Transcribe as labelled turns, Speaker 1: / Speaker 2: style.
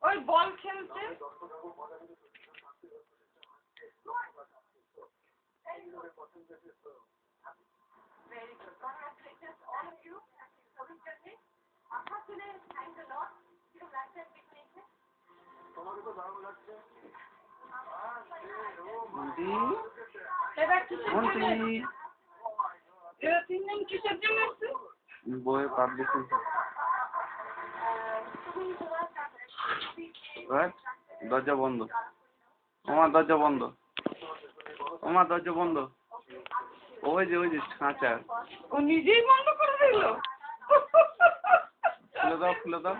Speaker 1: ওই বল খেলছে। Very good. Congratulations, all of you. Service journey. Actually, thanks a lot. You like that picnic? তোমাকে তো দারুণ লাগছে। এবার কিসের জন্য? এরা তিনজন কিসের জন্য আসছে?
Speaker 2: বইয়ের পাবলিশিং। দরজা বন্ধ। আমার দরজা বন্ধ। আমার দরজা বন্ধ। ওই যে খাঁচা।
Speaker 1: ও নিজেই বন্ধ করে দিল।
Speaker 2: খুলে দাও।